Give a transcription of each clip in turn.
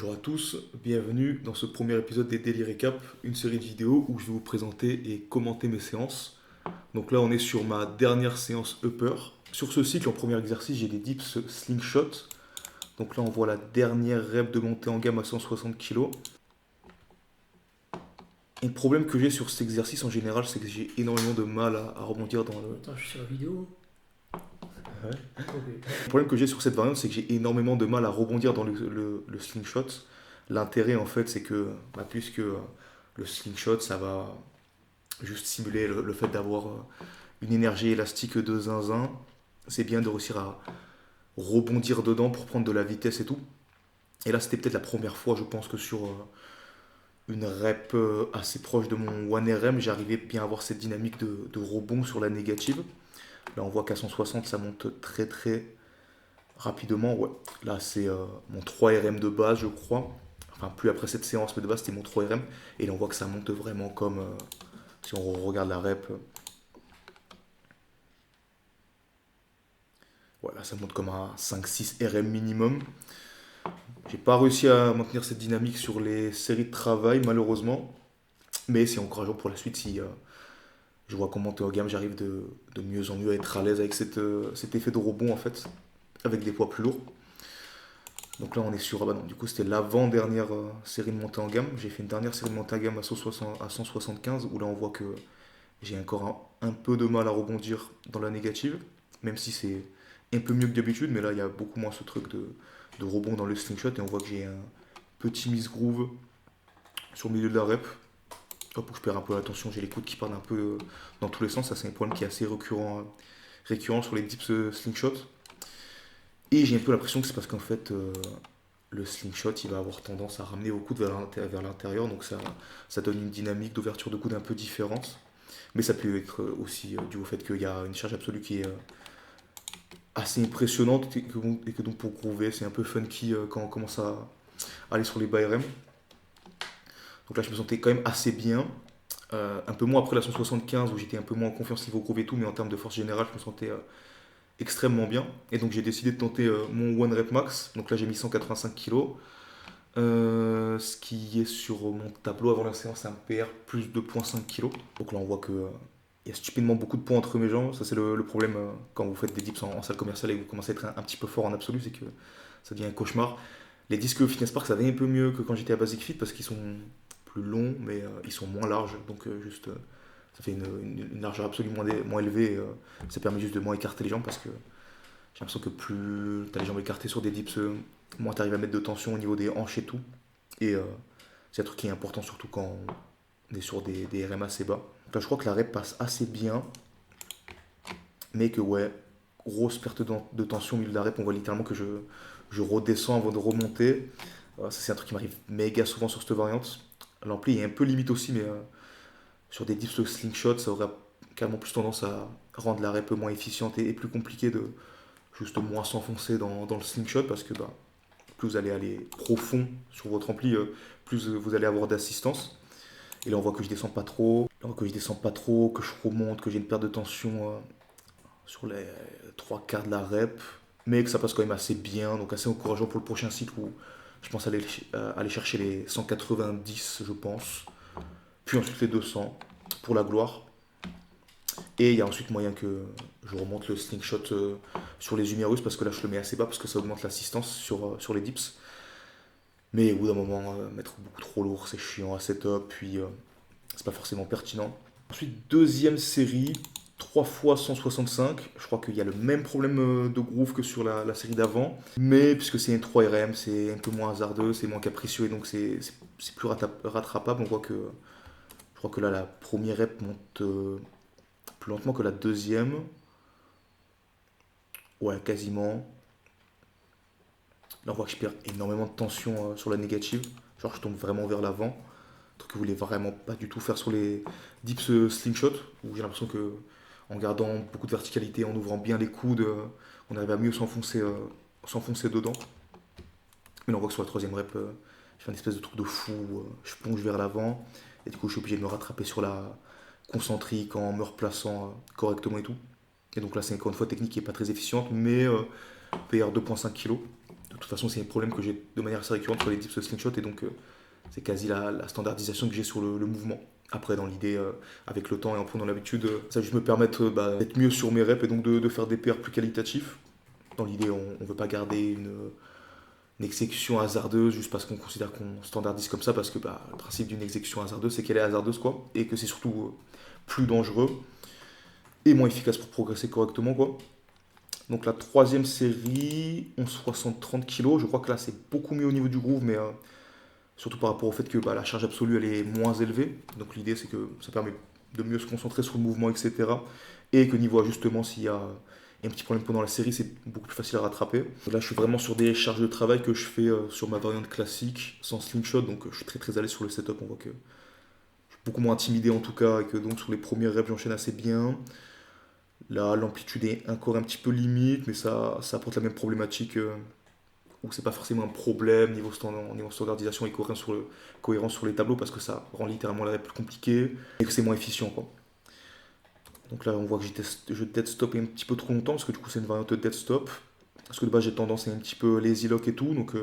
Bonjour à tous, bienvenue dans ce premier épisode des Daily Recap, une série de vidéos où je vais vous présenter et commenter mes séances. Donc là on est sur ma dernière séance upper. Sur ce cycle en premier exercice j'ai des dips slingshot. Donc là on voit la dernière rep de montée en gamme à 160 kg. Et le problème que j'ai sur cet exercice en général c'est que j'ai énormément de mal à rebondir dans le... Attends, je suis sur la vidéo. Ouais. Ok. Le problème que j'ai sur cette variante c'est que j'ai énormément de mal à rebondir dans le slingshot. L'intérêt en fait c'est que puisque le slingshot ça va juste simuler le fait d'avoir une énergie élastique de zinzin. C'est bien de réussir à rebondir dedans pour prendre de la vitesse et tout. Et là, c'était peut-être la première fois, je pense, que sur une rep assez proche de mon 1RM, j'arrivais bien à avoir cette dynamique de rebond sur la négative. Là, on voit qu'à 160, ça monte très très rapidement. Ouais. Là, c'est mon 3RM de base, je crois. Enfin, plus après cette séance, mais de base, c'était mon 3RM. Et là, on voit que ça monte vraiment comme... si on regarde la rep, voilà, ça monte comme un 5-6 RM minimum. J'ai pas réussi à maintenir cette dynamique sur les séries de travail, malheureusement. Mais c'est encourageant pour la suite si je vois comment monter en gamme, j'arrive de mieux en mieux à être à l'aise avec cet effet de rebond en fait, avec des poids plus lourds. Donc là on est sur, ah bah non, du coup c'était l'avant-dernière série de montée en gamme. J'ai fait une dernière série de montée en gamme à 175 où là on voit que j'ai encore un peu de mal à rebondir dans la négative, même si c'est un peu mieux que d'habitude, mais là il y a beaucoup moins ce truc de rebond dans le slingshot et on voit que j'ai un petit miss groove sur le milieu de la rep. Hop, où je perds un peu l'attention, j'ai les coudes qui partent un peu dans tous les sens, ça c'est un problème qui est assez récurrent sur les dips slingshot. Et j'ai un peu l'impression que c'est parce qu'en fait le slingshot il va avoir tendance à ramener vos coudes vers l'intérieur, donc ça donne une dynamique d'ouverture de coude un peu différente. Mais ça peut être aussi dû au fait qu'il y a une charge absolue qui est assez impressionnante et que donc pour groover c'est un peu funky quand on commence à aller sur les bas RM. Donc là je me sentais quand même assez bien. Un peu moins après la 175 où j'étais un peu moins en confiance niveau groove et tout, mais en termes de force générale je me sentais extrêmement bien. Et donc j'ai décidé de tenter mon one rep max. Donc là j'ai mis 185 kg. Ce qui est sur mon tableau avant la séance un PR plus 2,5 kg. Donc là on voit que il y a stupidement beaucoup de poids entre mes jambes. Ça c'est le problème quand vous faites des dips en salle commerciale et que vous commencez à être un petit peu fort en absolu, c'est que ça devient un cauchemar. Les disques Fitness Park ça va un peu mieux que quand j'étais à Basic Fit parce qu'ils sont plus longs mais ils sont moins larges. Donc juste ça fait une largeur absolument moins élevée. Ça permet juste de moins écarter les jambes parce que j'ai l'impression que plus tu as les jambes écartées sur des dips, moins tu arrives à mettre de tension au niveau des hanches et tout. Et c'est un truc qui est important surtout quand on est sur des RM assez bas. Donc là, je crois que la rep passe assez bien, mais que ouais, grosse perte de tension au milieu de la rep. On voit littéralement que je redescends avant de remonter. Ça, c'est un truc qui m'arrive méga souvent sur cette variante. L'ampli est un peu limite aussi, mais sur des dips slingshot, ça aurait carrément plus tendance à rendre la rep moins efficiente et plus compliqué de juste moins s'enfoncer dans le slingshot parce que plus vous allez aller profond sur votre ampli, plus vous allez avoir d'assistance. Et là, on voit que je descends pas trop. Là, on voit que je descends pas trop, que je remonte, que j'ai une perte de tension sur les trois quarts de la rep. Mais que ça passe quand même assez bien, donc assez encourageant pour le prochain cycle où je pense aller chercher les 190, je pense. Puis ensuite les 200 pour la gloire. Et il y a ensuite moyen que je remonte le slingshot sur les humérus parce que là je le mets assez bas parce que ça augmente l'assistance sur les dips. Mais au bout d'un moment, mettre beaucoup trop lourd, c'est chiant à setup, puis c'est pas forcément pertinent. Ensuite, deuxième série, 3 fois 165. Je crois qu'il y a le même problème de groove que sur la série d'avant. Mais puisque c'est un 3RM, c'est un peu moins hasardeux, c'est moins capricieux et donc c'est plus rattrapable. On voit que je crois que là la première rep monte plus lentement que la deuxième. Ouais, quasiment. Là on voit que je perds énormément de tension sur la négative. Genre je tombe vraiment vers l'avant. Truc que vous voulez vraiment pas du tout faire sur les dips slingshot, où j'ai l'impression que en gardant beaucoup de verticalité, en ouvrant bien les coudes, on arrive à mieux s'enfoncer dedans. Mais là, on voit que sur la troisième rep, je fais une espèce de truc de fou, je plonge vers l'avant, et du coup je suis obligé de me rattraper sur la concentrique en me replaçant correctement et tout. Et donc là c'est encore une fois technique qui est pas très efficiente, mais PR 2,5 kg toute façon, c'est un problème que j'ai de manière assez récurrente sur les dips slingshot et donc c'est quasi la standardisation que j'ai sur le mouvement. Après, dans l'idée, avec le temps et en prenant l'habitude, ça va juste me permettre d'être mieux sur mes reps et donc de faire des PR plus qualitatifs. Dans l'idée, on ne veut pas garder une exécution hasardeuse juste parce qu'on considère qu'on standardise comme ça, parce que le principe d'une exécution hasardeuse, c'est qu'elle est hasardeuse, quoi, et que c'est surtout plus dangereux et moins efficace pour progresser correctement, quoi. Donc la troisième série, 11,60-30 kg, je crois que là c'est beaucoup mieux au niveau du groove, mais surtout par rapport au fait que la charge absolue elle est moins élevée. Donc l'idée c'est que ça permet de mieux se concentrer sur le mouvement, etc. Et que niveau ajustement, s'il y a un petit problème pendant la série, c'est beaucoup plus facile à rattraper. Là je suis vraiment sur des charges de travail que je fais sur ma variante classique, sans slingshot, donc je suis très très à l'aise sur le setup. On voit que je suis beaucoup moins intimidé en tout cas, et que donc sur les premiers reps j'enchaîne assez bien. Là, l'amplitude est encore un petit peu limite, mais ça apporte la même problématique où c'est pas forcément un problème niveau standardisation et cohérence sur les tableaux parce que ça rend littéralement la rep plus compliquée et que c'est moins efficient, quoi. Donc là, on voit que je dead stop un petit peu trop longtemps parce que du coup, c'est une variante de dead stop. Parce que de base, j'ai tendance à un petit peu lazy lock et tout. Donc,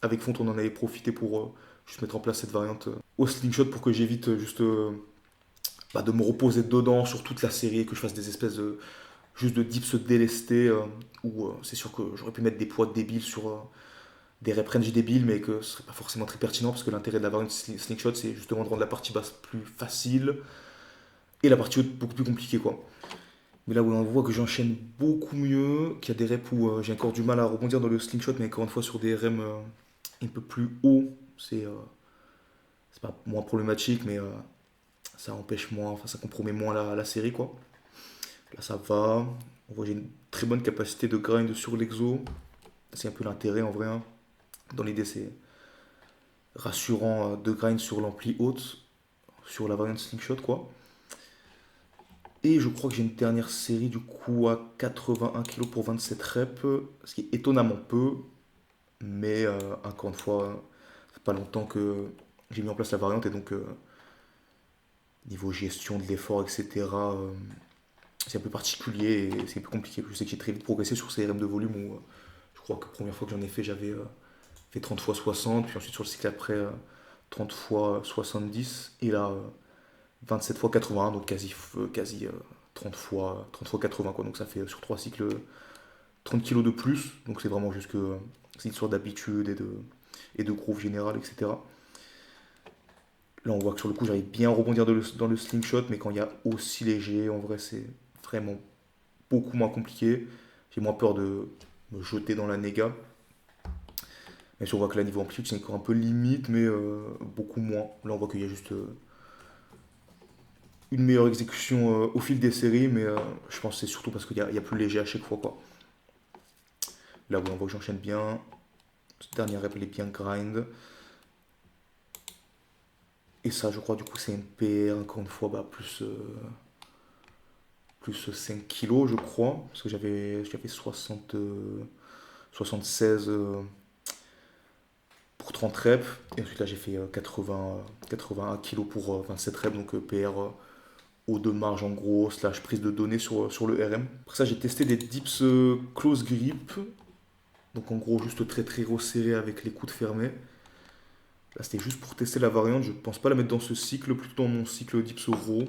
avec Font, on en avait profité pour juste mettre en place cette variante au slingshot pour que j'évite de me reposer dedans sur toute la série et que je fasse des espèces de juste de dips délestés où c'est sûr que j'aurais pu mettre des poids débiles sur des rep range débiles mais que ce serait pas forcément très pertinent parce que l'intérêt de la variante slingshot c'est justement de rendre la partie basse plus facile et la partie haute beaucoup plus compliquée, quoi. Mais là où on voit que j'enchaîne beaucoup mieux, qu'il y a des reps où j'ai encore du mal à rebondir dans le slingshot, mais encore une fois sur des rems un peu plus hauts, c'est pas moins problématique, mais ça empêche moins, enfin ça compromet moins la série, quoi. Là ça va, on voit que j'ai une très bonne capacité de grind sur l'exo, c'est un peu l'intérêt en vrai, hein. Dans l'idée c'est rassurant de grind sur l'ampli haute, sur la variante slingshot, quoi. Et je crois que j'ai une dernière série du coup à 81 kg pour 27 reps, ce qui est étonnamment peu, mais encore une fois, ça fait pas longtemps que j'ai mis en place la variante et donc niveau gestion de l'effort, etc., c'est un peu particulier et c'est un peu compliqué. Je sais que j'ai très vite progressé sur ces RM de volume où je crois que la première fois que j'en ai fait, j'avais fait 30 fois 60, puis ensuite sur le cycle après 30 fois 70, et là 27 fois 81, donc quasi 30 fois 80, quoi. Donc ça fait sur 3 cycles 30 kilos de plus, donc c'est vraiment juste que c'est une sorte d'habitude et de groove général, etc. Là on voit que sur le coup j'arrive bien à rebondir dans le slingshot, mais quand il y a aussi léger, en vrai c'est vraiment beaucoup moins compliqué. J'ai moins peur de me jeter dans la néga. Même si on voit que là niveau amplitude c'est encore un peu limite, mais beaucoup moins. Là on voit qu'il y a juste une meilleure exécution au fil des séries, mais je pense que c'est surtout parce qu'il y a plus léger à chaque fois, quoi. Là où on voit que j'enchaîne bien. Cette dernière rep elle est bien grind. Et ça je crois du coup c'est un PR encore une fois plus 5 kilos je crois. Parce que j'avais 76 pour 30 reps. Et ensuite là j'ai fait 81 kilos pour 27 reps. Donc PR haut de marge en gros, slash prise de données sur le RM. Après ça j'ai testé des dips close grip. Donc en gros juste très très resserré avec les coudes fermés. Là c'était juste pour tester la variante, je pense pas la mettre dans ce cycle, plutôt dans mon cycle dips raw.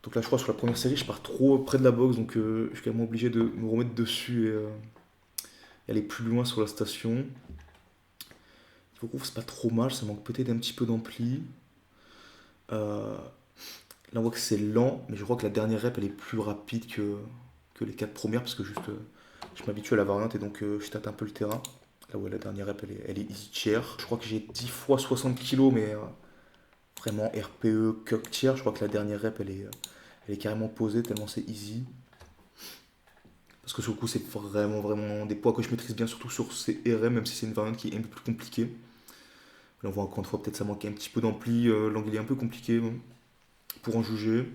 Donc là je crois sur la première série je pars trop près de la box, donc je suis quand même obligé de me remettre dessus et aller plus loin sur la station. Je trouve que c'est pas trop mal, ça manque peut-être un petit peu d'ampli. Là on voit que c'est lent, mais je crois que la dernière rep elle est plus rapide que les 4 premières parce que juste je m'habitue à la variante et donc je tâte un peu le terrain. Là où la dernière rep elle est easy chair. Je crois que j'ai 10 fois 60 kilos, mais vraiment RPE, cuck chair. Je crois que la dernière rep elle est carrément posée tellement c'est easy. Parce que sur le coup c'est vraiment vraiment des poids que je maîtrise bien, surtout sur ces RM, même si c'est une variante qui est un peu plus compliquée. Là on voit encore une fois peut-être ça manque un petit peu d'ampli, l'angle est un peu compliqué pour en juger.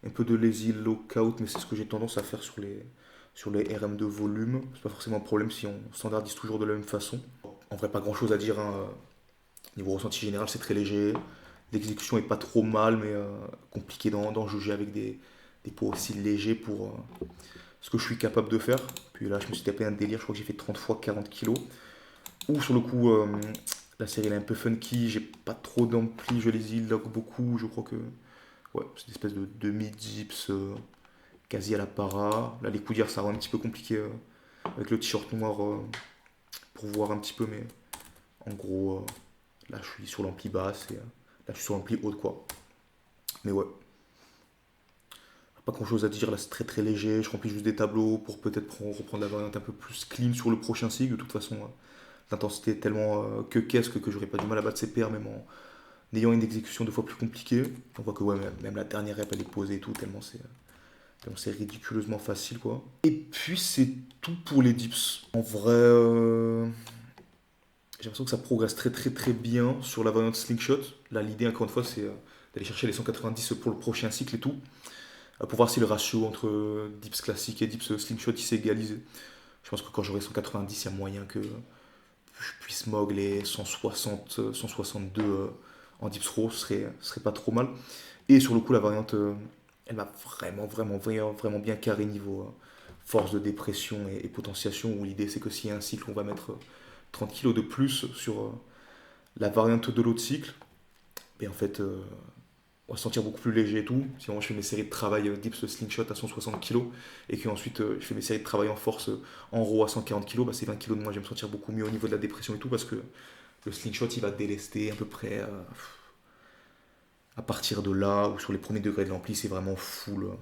Un peu de lazy lockout, mais c'est ce que j'ai tendance à faire sur les RM de volume. C'est pas forcément un problème si on standardise toujours de la même façon. En vrai, pas grand chose à dire, hein. Niveau ressenti général, c'est très léger. L'exécution est pas trop mal, mais compliqué d'en juger avec des poids aussi légers ce que je suis capable de faire. Puis là, je me suis tapé un délire, je crois que j'ai fait 30 fois 40 kilos. Ou sur le coup, la série elle est un peu funky, j'ai pas trop d'ampli, je les illoque beaucoup, je crois que... Ouais, c'est une espèce de demi-dips quasi à la para. Là, les coudières, ça rend un petit peu compliqué avec le t-shirt noir pour voir un petit peu, mais en gros, là, je suis sur l'ampli basse et là, je suis sur l'ampli haute, quoi. Mais ouais, pas grand chose à dire, là, c'est très très léger. Je remplis juste des tableaux pour peut-être reprendre la variante un peu plus clean sur le prochain cycle. De toute façon, l'intensité est tellement qu'est-ce que j'aurais pas du mal à battre ses pairs, même en ayant une exécution deux fois plus compliquée. On voit que ouais, même la dernière rep, elle est posée et tout, tellement c'est ridiculeusement facile, quoi. Et puis, c'est tout pour les dips. En vrai, j'ai l'impression que ça progresse très très très bien sur la variante slingshot. Là, l'idée, encore une fois, c'est d'aller chercher les 190 pour le prochain cycle et tout, pour voir si le ratio entre dips classique et dips slingshot il s'est égalisé. Je pense que quand j'aurai 190, il y a moyen que je puisse mog les 160, 162 en dips row, ce serait pas trop mal. Et sur le coup, la variante, elle m'a vraiment bien carré niveau force de dépression et potentiation, où l'idée c'est que s'il y a un cycle, on va mettre 30 kilos de plus sur la variante de l'autre cycle, et en fait, on va se sentir beaucoup plus léger et tout. Si moi je fais mes séries de travail dips slingshot à 160 kg et qu'ensuite je fais mes séries de travail en force en row à 140 kg, bah, c'est 20 kg de moins. Je vais me sentir beaucoup mieux au niveau de la dépression et tout parce que le slingshot il va délester à peu près à partir de là ou sur les premiers degrés de l'ampli, c'est vraiment full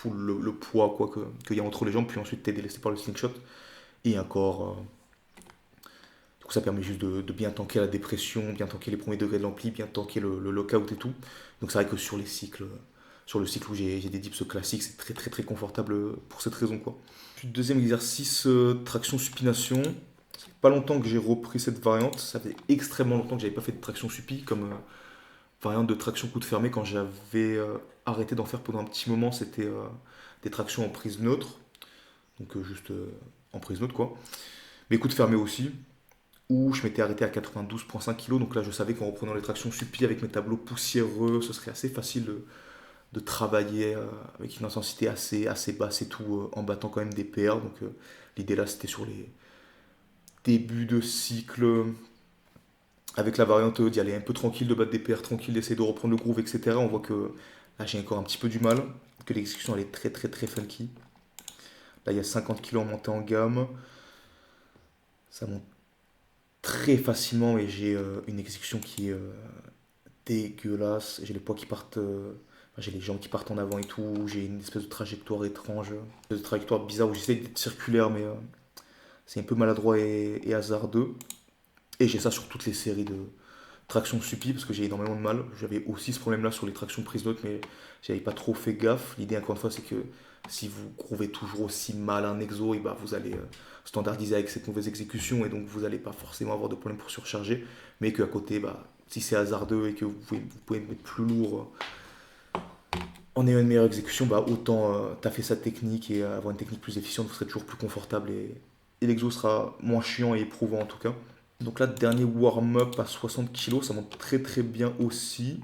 le poids quoi qu'il y a entre les jambes. Puis ensuite tu es délesté par le slingshot et encore. Du coup, ça permet juste de bien tanker la dépression, bien tanker les premiers degrés de l'ampli, bien tanker le lockout et tout. Donc c'est vrai que sur les cycles, sur le cycle où j'ai des dips classiques, c'est très très très confortable pour cette raison quoi. Puis deuxième exercice, traction supination. Ça fait pas longtemps que j'ai repris cette variante. Ça fait extrêmement longtemps que j'avais pas fait de traction supi comme variante de traction coude fermé. Quand j'avais arrêté d'en faire pendant un petit moment, c'était des tractions en prise neutre. Donc juste en prise neutre quoi. Mais coude fermé aussi où je m'étais arrêté à 92,5 kg. Donc là, je savais qu'en reprenant les tractions supi avec mes tableaux poussiéreux, ce serait assez facile de travailler avec une intensité assez basse et tout, en battant quand même des PR. Donc l'idée là, c'était sur les débuts de cycle, avec la variante d'y aller un peu tranquille, de battre des PR tranquille, d'essayer de reprendre le groove, etc. On voit que là, j'ai encore un petit peu du mal, que l'exécution, elle est très très très funky. Là, il y a 50 kg en montée en gamme. Ça monte très facilement et j'ai une exécution qui est dégueulasse. J'ai les poids qui partent, enfin, j'ai les jambes qui partent en avant et tout. J'ai une espèce de trajectoire étrange, une espèce de trajectoire bizarre où j'essaie d'être circulaire, mais c'est un peu maladroit et hasardeux. Et j'ai ça sur toutes les séries de traction supi parce que j'ai énormément de mal. J'avais aussi ce problème-là sur les tractions prise note, mais j'avais pas trop fait gaffe. L'idée, encore une fois, c'est que si vous grouvez toujours aussi mal un exo, et bah, vous allez standardiser avec cette mauvaise exécution et donc vous n'allez pas forcément avoir de problème pour surcharger. Mais qu'à côté, bah, si c'est hasardeux et que vous pouvez mettre plus lourd en ayant une meilleure exécution, bah, autant taffer sa technique et avoir une technique plus efficiente, vous serez toujours plus confortable et l'exo sera moins chiant et éprouvant en tout cas. Donc là, dernier warm-up à 60 kg, ça monte très très bien aussi.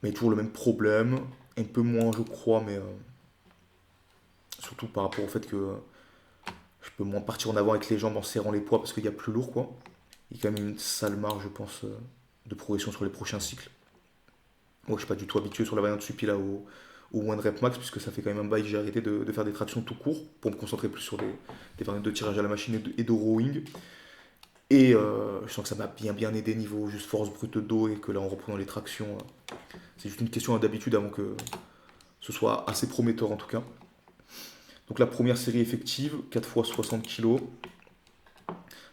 Mais toujours le même problème. Un peu moins, je crois, mais surtout par rapport au fait que je peux moins partir en avant avec les jambes en serrant les poids parce qu'il y a plus lourd, quoi. Il y a quand même une sale marge, je pense, de progression sur les prochains cycles. Moi, je suis pas du tout habitué sur la variante supi là au one rep max, puisque ça fait quand même un bail que j'ai arrêté de faire des tractions tout court pour me concentrer plus sur des variantes de tirage à la machine et de rowing. Et je sens que ça m'a bien aidé niveau juste force brute de dos et que là en reprenant les tractions, c'est juste une question d'habitude avant que ce soit assez prometteur en tout cas. Donc la première série effective, 4 fois 60 kg.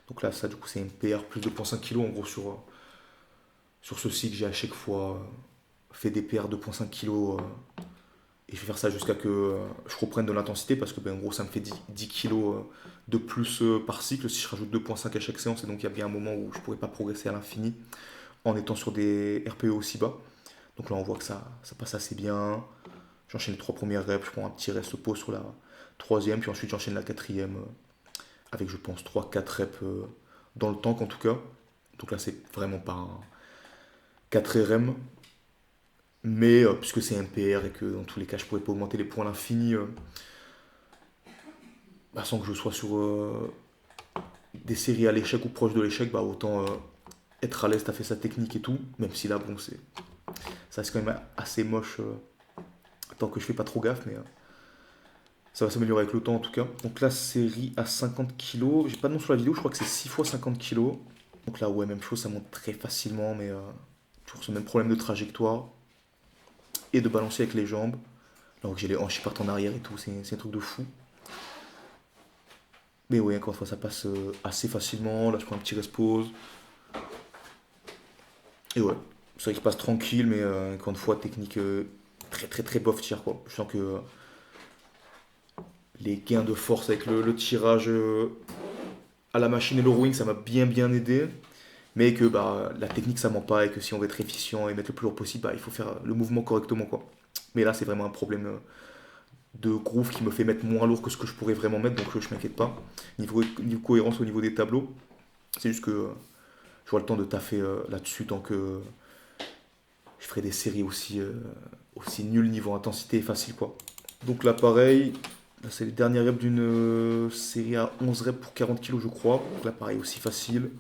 Donc là ça du coup c'est un PR plus 2,5 kg en gros sur ce cycle j'ai à chaque fois fait des PR 2,5 kg et je vais faire ça jusqu'à que je reprenne de l'intensité parce que ben, en gros ça me fait 10 kg de plus par cycle si je rajoute 2,5 à chaque séance et donc il y a bien un moment où je ne pourrais pas progresser à l'infini en étant sur des RPE aussi bas. Donc là on voit que ça passe assez bien. J'enchaîne les trois premières reps, je prends un petit rest pause sur la troisième, puis ensuite j'enchaîne la quatrième avec je pense 3-4 reps dans le tank en tout cas. Donc là c'est vraiment pas un 4 RM. Mais puisque c'est un PR et que dans tous les cas je pourrais pas augmenter les points à l'infini sans que je sois sur des séries à l'échec ou proche de l'échec, bah autant être à l'aise, t'as fait sa technique et tout. Même si là, bon, ça reste quand même assez moche tant que je fais pas trop gaffe, mais ça va s'améliorer avec le temps en tout cas. Donc la série à 50 kilos, j'ai pas de nom sur la vidéo, je crois que c'est 6 fois 50 kilos. Donc là, ouais, même chose, ça monte très facilement, mais toujours ce même problème de trajectoire et de balancer avec les jambes. Alors que j'ai les hanches qui partent en arrière et tout, c'est un truc de fou. Mais ouais, encore une fois, ça passe assez facilement. Là, je prends un petit rest-pause. Et ouais, c'est vrai qu'il passe tranquille, mais encore une fois, technique très très très bof tir quoi. Je sens que les gains de force avec le tirage à la machine et le rowing, ça m'a bien bien aidé. Mais que bah, la technique ça ment pas et que si on veut être efficient et mettre le plus lourd possible, bah, il faut faire le mouvement correctement quoi. Mais là, c'est vraiment un problème de groove qui me fait mettre moins lourd que ce que je pourrais vraiment mettre, donc je m'inquiète pas. Niveau cohérence au niveau des tableaux, c'est juste que je vois le temps de taffer là-dessus tant que je ferai des séries aussi nulles niveau intensité et facile quoi. Donc là pareil, là, c'est les dernières reps d'une série à 11 reps pour 40 kilos je crois. Donc là pareil aussi facile.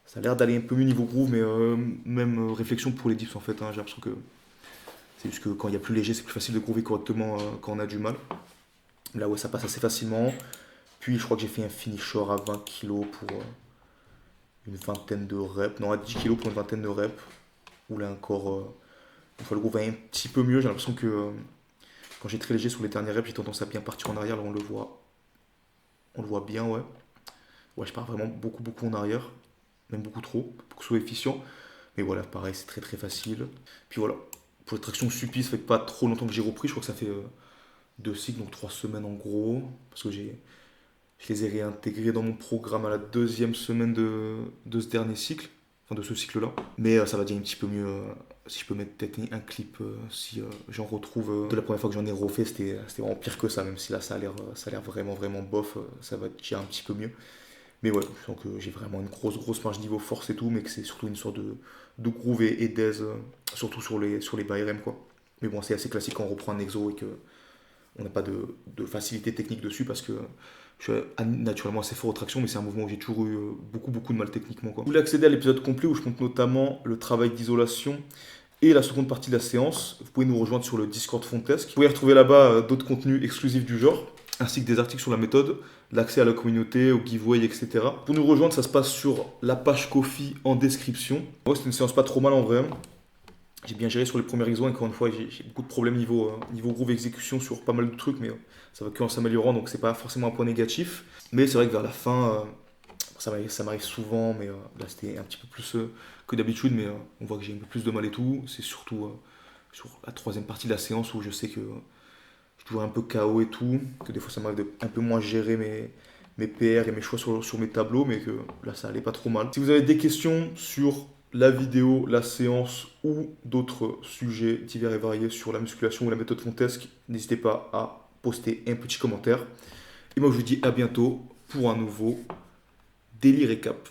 Ça a l'air d'aller un peu mieux niveau groove, mais même réflexion pour les dips en fait. Hein, j'ai l'impression que c'est juste que quand il y a plus léger, c'est plus facile de groover correctement quand on a du mal. Là ouais ça passe assez facilement. Puis je crois que j'ai fait un finisher à 20 kilos pour une vingtaine de reps. Non à 10 kilos pour une vingtaine de reps. Où là encore, une fois le groove va un petit peu mieux. J'ai l'impression que quand j'ai très léger sur les dernières reps, j'ai tendance à bien partir en arrière. Là, on le voit bien, ouais. Ouais, je pars vraiment beaucoup, beaucoup en arrière. Même beaucoup trop, pour que ce soit efficient. Mais voilà, pareil, c'est très, très facile. Puis voilà, pour les tractions suppies, ça fait pas trop longtemps que j'ai repris. Je crois que ça fait 2 cycles, donc 3 semaines en gros. Parce que je les ai réintégrés dans mon programme à la deuxième semaine de ce dernier cycle. Enfin, de ce cycle-là. Mais ça va déjà un petit peu mieux. Si je peux mettre peut-être un clip, si j'en retrouve. De la première fois que j'en ai refait, c'était vraiment pire que ça. Même si là, ça a l'air vraiment, vraiment bof. Ça va déjà un petit peu mieux. Mais ouais, je sens que j'ai vraiment une grosse, grosse marge niveau force et tout. Mais que c'est surtout une sorte de groove et d'aise. Surtout sur les bas RM, quoi. Mais bon, c'est assez classique quand on reprend un exo et que on n'a pas de facilité technique dessus parce que je suis naturellement assez fort aux tractions, mais c'est un mouvement où j'ai toujours eu beaucoup, beaucoup de mal techniquement, quoi. Vous voulez accéder à l'épisode complet où je montre notamment le travail d'isolation et la seconde partie de la séance, vous pouvez nous rejoindre sur le Discord Fontesque. Vous pouvez retrouver là-bas d'autres contenus exclusifs du genre, ainsi que des articles sur la méthode, l'accès à la communauté, au giveaway, etc. Pour nous rejoindre, ça se passe sur la page Kofi en description. Moi, c'est une séance pas trop mal en vrai. J'ai bien géré sur les premiers exos, encore une fois, j'ai beaucoup de problèmes niveau groove exécution sur pas mal de trucs, mais ça va que en s'améliorant, donc c'est pas forcément un point négatif. Mais c'est vrai que vers la fin, ça m'arrive souvent, mais là c'était un petit peu plus que d'habitude, mais on voit que j'ai un peu plus de mal et tout. C'est surtout sur la troisième partie de la séance où je sais que je suis toujours un peu KO et tout, que des fois ça m'arrive de un peu moins gérer mes PR et mes choix sur mes tableaux, mais que là ça allait pas trop mal. Si vous avez des questions sur la vidéo, la séance ou d'autres sujets divers et variés sur la musculation ou la méthode Fontesque, n'hésitez pas à poster un petit commentaire. Et moi je vous dis à bientôt pour un nouveau Daily Récap.